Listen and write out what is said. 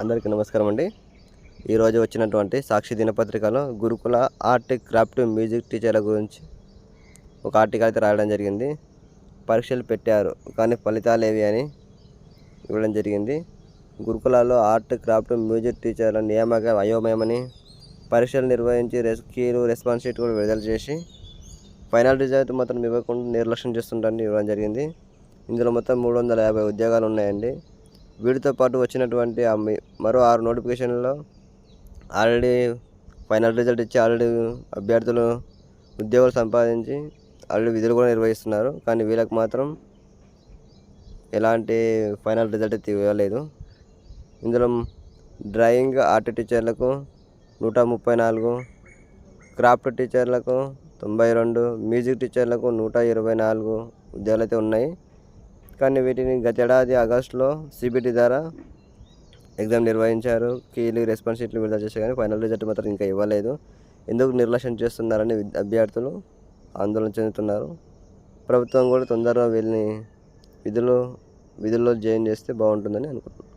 అందరికీ నమస్కారం అండి. ఈరోజు వచ్చినటువంటి సాక్షి దినపత్రికలో గురుకుల ఆర్ట్, క్రాఫ్ట్, మ్యూజిక్ టీచర్ల గురించి ఒక ఆర్టికల్ అయితే రాయడం జరిగింది. పరీక్షలు పెట్టారు కానీ ఫలితాలు ఏవి అని ఇవ్వడం జరిగింది. గురుకులాల్లో ఆర్ట్, క్రాఫ్ట్, మ్యూజిక్ టీచర్ల నియామక అయోమయమని, పరీక్షలు నిర్వహించి కీలు రెస్పాన్స్ షీట్ కూడా విడుదల చేసి ఫైనల్ రిజల్ట్ మాత్రం ఇవ్వకుండా నిర్లక్ష్యం చేస్తుంటారని ఇవ్వడం జరిగింది. ఇందులో మొత్తం 350 ఉద్యోగాలు ఉన్నాయండి. వీటితో పాటు వచ్చినటువంటి మరో 6 నోటిఫికేషన్లలో ఆల్రెడీ ఫైనల్ రిజల్ట్ ఇచ్చి ఆల్రెడీ అభ్యర్థులు ఉద్యోగాలు సంపాదించి ఆల్రెడీ విధులు కూడా నిర్వహిస్తున్నారు. కానీ వీళ్ళకి మాత్రం ఎలాంటి ఫైనల్ రిజల్ట్ అయితే ఇవ్వలేదు. ఇందులో డ్రాయింగ్ ఆర్ట్ టీచర్లకు 134, క్రాఫ్ట్ టీచర్లకు 92, మ్యూజిక్ టీచర్లకు 124 ఉద్యోగాలు అయితే ఉన్నాయి. కానీ వీటిని గతేడాది ఆగస్టులో సిబిటి ద్వారా ఎగ్జామ్ నిర్వహించారు. కీలు రెస్పాన్స్ షీట్లు విడుదల చేశారు కానీ ఫైనల్ రిజల్ట్ మాత్రం ఇంకా ఇవ్వలేదు. ఎందుకు నిర్లక్ష్యం చేస్తున్నారని అభ్యర్థులు ఆందోళన చెందుతున్నారు. ప్రభుత్వం కూడా తొందరగా వీళ్ళని విధుల్లో జాయిన్ చేస్తే బాగుంటుందని అనుకుంటున్నాను.